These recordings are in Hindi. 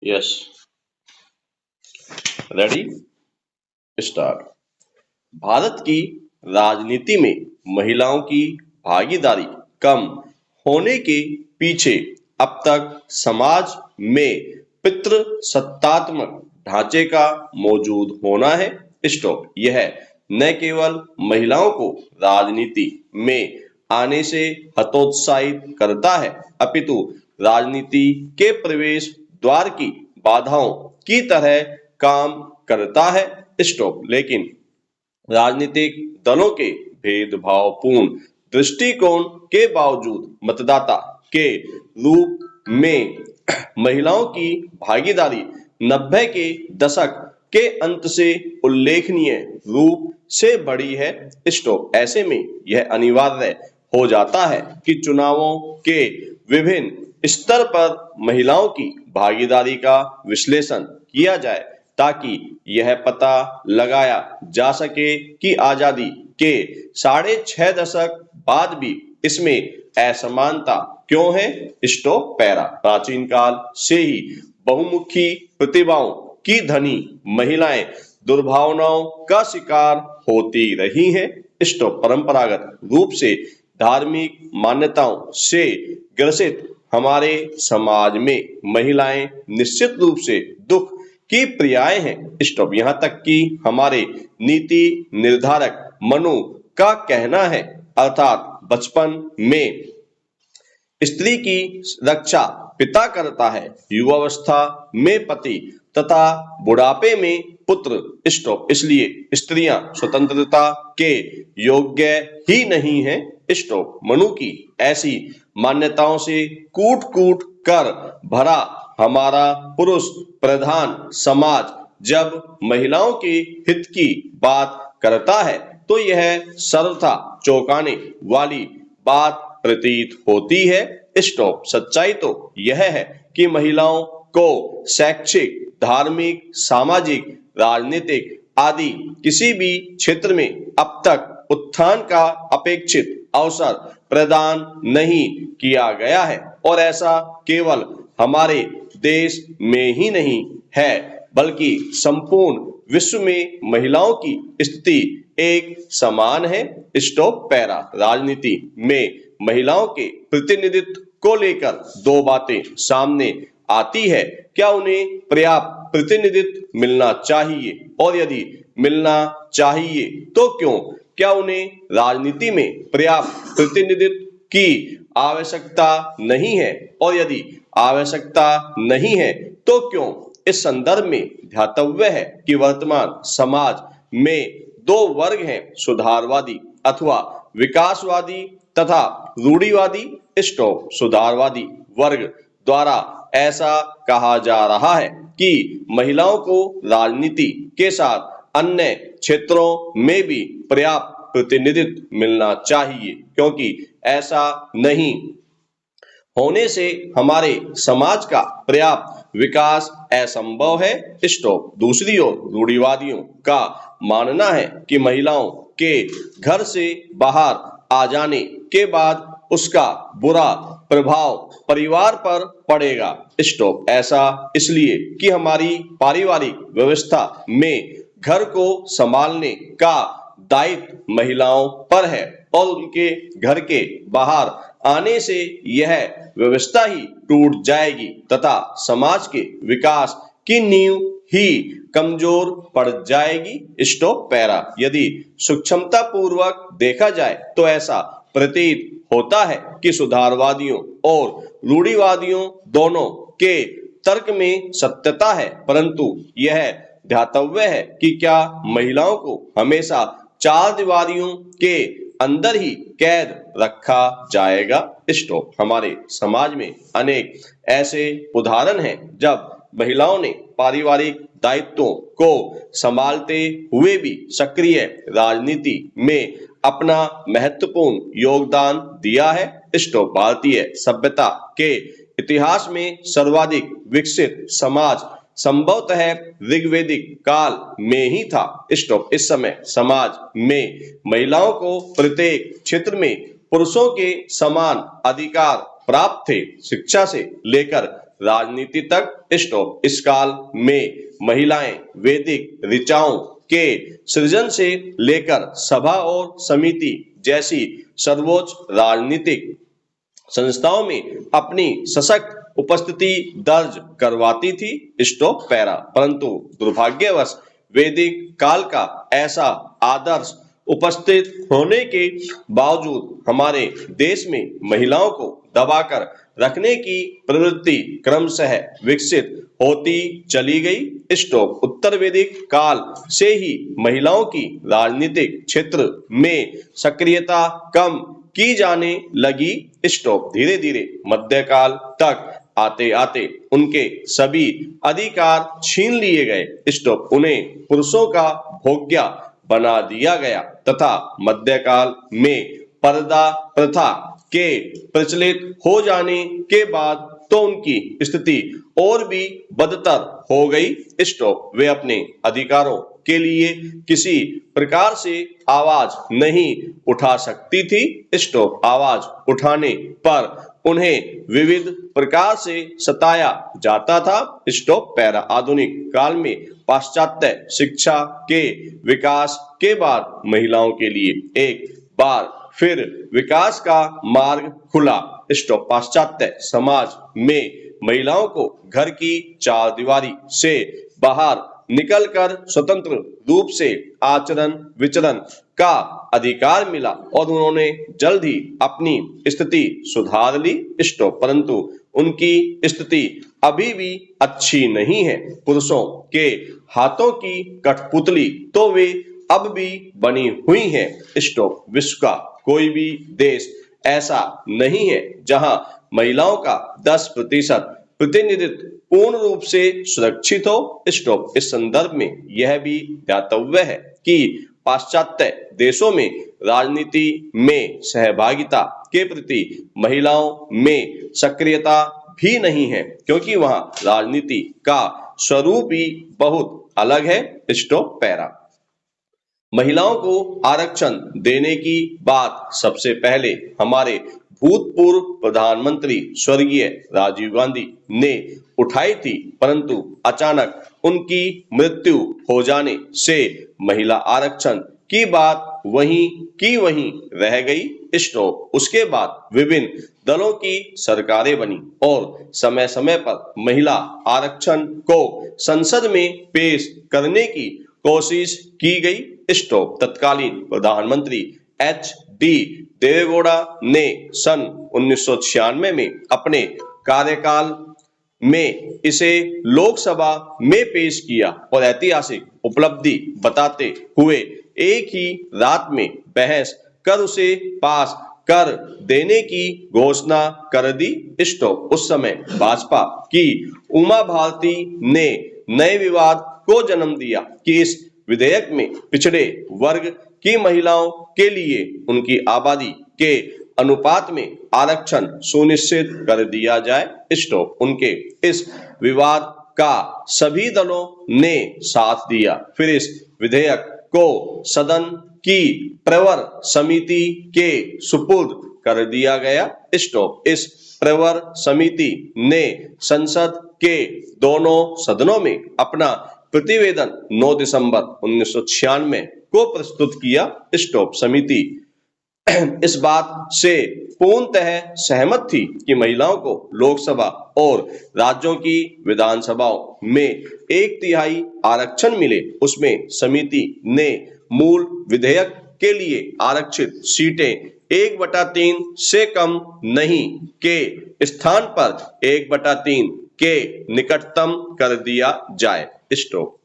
Yes, ready, start. भारत की राजनीति में महिलाओं की भागीदारी कम होने के पीछे अब तक समाज में पितृसत्तात्मक ढांचे का मौजूद होना है। स्टॉप। यह न केवल महिलाओं को राजनीति में आने से हतोत्साहित करता है, अपितु राजनीति के प्रवेश द्वार की बाधाओं की तरह काम करता है। स्टॉप। लेकिन राजनीतिक दलों के भेदभावपूर्ण दृष्टिकोण के बावजूद मतदाता के रूप में महिलाओं की भागीदारी 90 के दशक के अंत से उल्लेखनीय रूप से बढ़ी है। स्टॉप। ऐसे में यह अनिवार्य हो जाता है कि चुनावों के विभिन्न स्तर पर महिलाओं की भागीदारी का विश्लेषण किया जाए, ताकि यह पता लगाया जा सके कि आजादी के 6.5 दशक बाद भी इसमें असमानता क्यों है। Stop para. प्राचीन काल से ही बहुमुखी प्रतिभाओं की धनी महिलाएं दुर्भावनाओं का शिकार होती रही हैं। स्टॉप। परंपरागत रूप से धार्मिक मान्यताओं से ग्रसित हमारे समाज में महिलाएं निश्चित रूप से दुख की प्रियाएं हैं। स्टॉप। यहाँ तक कि हमारे नीति निर्धारक मनु का कहना है, अर्थात बचपन में स्त्री की रक्षा पिता करता है, युवावस्था में पति तथा बुढ़ापे में पुत्र। स्टॉप। इसलिए स्त्रियां स्वतंत्रता के योग्य ही नहीं हैं। स्टॉप। मनु की ऐसी मान्यताओं से कूट कूट कर भरा हमारा पुरुष प्रधान समाज जब महिलाओं के हित की बात करता है तो यह सर्वथा चौंकाने वाली बात प्रतीत होती है। स्टॉप। सच्चाई तो यह है कि महिलाओं को शैक्षिक, धार्मिक, सामाजिक, राजनीतिक आदि किसी भी क्षेत्र में अब तक उत्थान का अपेक्षित अवसर प्रदान नहीं किया गया है, और ऐसा केवल हमारे देश में ही नहीं है, बल्कि संपूर्ण विश्व में महिलाओं की स्थिति एक समान है। Stop para. राजनीति में महिलाओं के प्रतिनिधित्व को लेकर दो बातें सामने आती है। क्या उन्हें पर्याप्त प्रतिनिधित्व मिलना चाहिए, और यदि मिलना चाहिए तो क्यों? क्या उन्हें राजनीति में पर्याप्त प्रतिनिधित्व की आवश्यकता नहीं है, और यदि आवश्यकता नहीं है तो क्यों? इस संदर्भ में ध्यातव्य है कि वर्तमान समाज में दो वर्ग हैं, सुधारवादी अथवा विकासवादी तथा रूढ़िवादी। स्टॉप। सुधारवादी वर्ग द्वारा ऐसा कहा जा रहा है कि महिलाओं को राजनीति के साथ अन्य क्षेत्रों में भी पर्याप्त प्रतिनिधित्व मिलना चाहिए, क्योंकि ऐसा नहीं होने से हमारे समाज का पर्याप्त विकास असंभव है। स्टॉप। दूसरी ओर रूढ़िवादियों का मानना है कि महिलाओं के घर से बाहर आ जाने के बाद उसका बुरा प्रभाव परिवार पर पड़ेगा। स्टॉप। ऐसा इसलिए कि हमारी पारिवारिक व्यवस्था में घर को संभालने का दायित्व महिलाओं पर है, और उनके घर के बाहर आने से यह व्यवस्था ही टूट जाएगी तथा समाज के विकास की नींव ही कमजोर पड़ जाएगी। Stop para. यदि सूक्ष्मता पूर्वक देखा जाए तो ऐसा प्रतीत होता है कि सुधारवादियों और रूढ़िवादियों दोनों के तर्क में सत्यता है, परंतु यह ध्यातव्य है कि क्या महिलाओं को हमेशा चार दीवारियों के अंदर ही कैद रखा जाएगा। स्टॉप। हमारे समाज में अनेक ऐसे उदाहरण हैं जब महिलाओं ने पारिवारिक दायित्वों को संभालते हुए भी सक्रिय राजनीति में अपना महत्वपूर्ण योगदान दिया है। स्टॉप। भारतीय सभ्यता के इतिहास में सर्वाधिक विकसित समाज संभवतः ऋग्वैदिक काल में ही था। स्टॉप। इस समय समाज में महिलाओं को प्रत्येक क्षेत्र में पुरुषों के समान अधिकार प्राप्त थे, शिक्षा से लेकर राजनीति तक। स्टॉप। इस काल में महिलाएं वैदिक ऋचाओं के सृजन से लेकर सभा और समिति जैसी सर्वोच्च राजनीतिक संस्थाओं में अपनी सशक्त उपस्थिति दर्ज करवाती थी। Stop para. परंतु दुर्भाग्यवश वैदिक काल का ऐसा आदर्श उपस्थित होने के बावजूद हमारे देश में महिलाओं को दबाकर रखने की प्रवृत्ति क्रमशः विकसित होती चली गई। स्टॉप। उत्तर वैदिक काल से ही महिलाओं की राजनीतिक क्षेत्र में सक्रियता कम की जाने लगी। स्टॉप। धीरे धीरे मध्यकाल तक आते आते उनके सभी अधिकार छीन लिए गए। स्टॉप। उन्हें पुरुषों का भोग्य बना दिया गया तथा मध्यकाल में पर्दा प्रथा के प्रचलित हो जाने के बाद तो उनकी स्थिति और भी बदतर हो गई। स्टॉप। वे अपने अधिकारों के लिए किसी प्रकार से आवाज नहीं उठा सकती थी। स्टॉप। आवाज उठाने पर उन्हें विविध प्रकार से सताया जाता था। Stop para. आधुनिक काल में पाश्चात्य शिक्षा के विकास के बाद महिलाओं के लिए एक बार फिर विकास का मार्ग खुला। स्टॉप। पाश्चात्य समाज में महिलाओं को घर की चारदीवारी से बाहर निकलकर स्वतंत्र रूप से आचरण विचरण का अधिकार मिला और उन्होंने जल्द ही अपनी स्थिति सुधार ली। स्टॉप। परंतु उनकी स्थिति अभी भी अच्छी नहीं है। पुरुषों के हाथों की कठपुतली तो वे अब भी बनी हुई है। स्टॉप। विश्व का कोई भी देश ऐसा नहीं है जहां महिलाओं का 10% प्रतिनिधित्व पूर्ण रूप से सुरक्षित हो। स्टॉप। इस संदर्भ में यह भी ध्यातव्य है कि पाश्चात्य देशों में राजनीति में सहभागिता के प्रति महिलाओं में सक्रियता भी नहीं है, क्योंकि वहां राजनीति का स्वरूप ही बहुत अलग है। Stop para. महिलाओं को आरक्षण देने की बात सबसे पहले हमारे भूतपूर्व प्रधानमंत्री स्वर्गीय राजीव गांधी ने उठाई थी, परंतु अचानक उनकी मृत्यु हो जाने से महिला आरक्षण की बात वहीं की वहीं रह गई। स्टॉप। उसके बाद विभिन्न दलों की सरकारें बनी और समय समय पर महिला आरक्षण को संसद में पेश करने की कोशिश की गई। स्टॉप। तत्कालीन प्रधानमंत्री HD देवेगौड़ा ने सन 1996 में अपने कार्यकाल में इसे लोकसभा में पेश किया और ऐतिहासिक उपलब्धि बताते हुए एक ही रात में बहस कर उसे पास कर देने की घोषणा कर दी। स्टॉप। उस समय भाजपा की उमा भारती ने नए विवाद को जन्म दिया कि इस विधेयक में पिछड़े वर्ग की महिलाओं के लिए उनकी आबादी के अनुपात में आरक्षण सुनिश्चित कर दिया जाए। स्टॉप। उनके इस विवाद का सभी दलों ने साथ दिया। फिर इस विधेयक को सदन की प्रवर समिति के सुपुर्द कर दिया गया। स्टॉप। इस प्रवर समिति ने संसद के दोनों सदनों में अपना प्रतिवेदन 9 दिसंबर 1996 को प्रस्तुत किया। स्टॉप। समिति इस बात से पूर्णतः सहमत थी कि महिलाओं को लोकसभा और राज्यों की विधानसभाओं में 1/3 आरक्षण मिले। उसमें समिति ने मूल विधेयक के लिए आरक्षित सीटें 1/3 से कम नहीं के स्थान पर 1/3 के निकटतम कर दिया जाए। स्टॉप।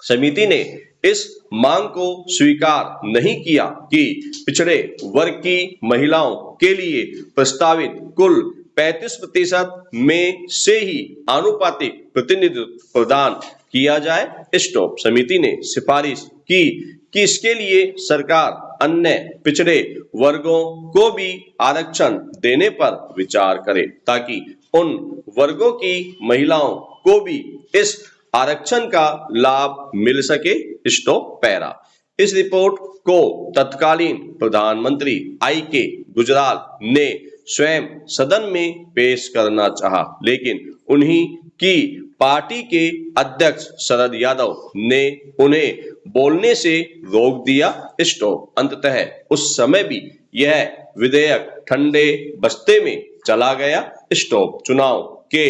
समिति ने इस मांग को स्वीकार नहीं किया कि पिछड़े वर्ग की महिलाओं के लिए प्रस्तावित कुल 35% में से ही आनुपातिक प्रतिनिधित्व प्रदान किया जाए। स्टॉप। समिति ने सिफारिश की कि इसके लिए सरकार अन्य पिछड़े वर्गों को भी आरक्षण देने पर विचार करे ताकि उन वर्गों की महिलाओं को भी इस आरक्षण का लाभ मिल सके। Stop para. इस रिपोर्ट को तत्कालीन प्रधानमंत्री I.K. गुजराल ने स्वयं सदन में पेश करना चाहा, लेकिन उन्हीं की पार्टी के अध्यक्ष शरद यादव ने उन्हें बोलने से रोक दिया। स्टॉप। अंततः उस समय भी यह विधेयक ठंडे बस्ते में चला गया। स्टॉप। चुनाव के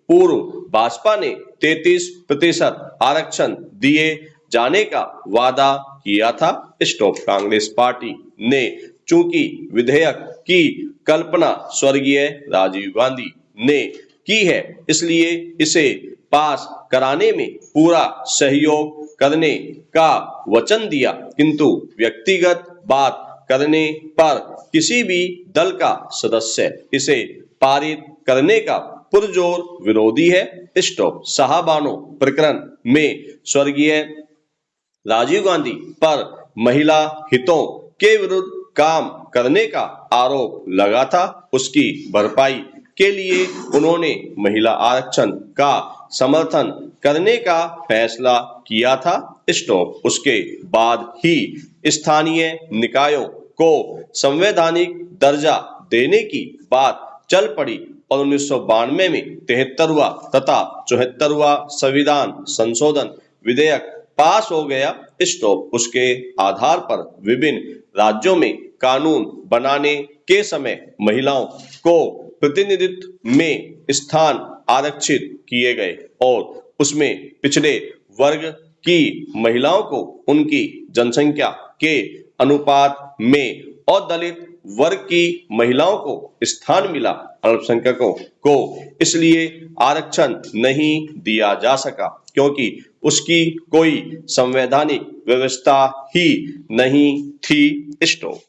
पूर्व भाजपा ने 33% आरक्षण दिए जाने का वादा किया था। स्टॉप। कांग्रेस पार्टी ने चूंकि विधेयक की कल्पना स्वर्गीय राजीव गांधी ने की है, इसलिए इसे पास कराने में पूरा सहयोग करने का वचन दिया, किंतु व्यक्तिगत बात करने पर किसी भी दल का सदस्य इसे पारित करने का पुरजोर विरोधी है। स्टॉप। शाहबानो प्रकरण में स्वर्गीय राजीव गांधी पर महिला हितों के विरुद्ध काम करने का आरोप लगा था। उसकी भरपाई के लिए उन्होंने महिला आरक्षण का समर्थन करने का फैसला किया था। स्टॉप। उसके बाद ही स्थानीय निकायों को संवैधानिक दर्जा देने की बात चल पड़ी और 1992 में 73वां तथा 74वां संविधान संशोधन विधेयक पास हो गया। स्टॉप। उसके आधार पर विभिन्न राज्यों में कानून बनाने के समय महिलाओं को प्रतिनिधित्व में स्थान आरक्षित किए गए और उसमें पिछड़े वर्ग की महिलाओं को उनकी जनसंख्या के अनुपात में और दलित वर्ग की महिलाओं को स्थान मिला। अल्पसंख्यकों को इसलिए आरक्षण नहीं दिया जा सका क्योंकि उसकी कोई संवैधानिक व्यवस्था ही नहीं थी। स्टॉप।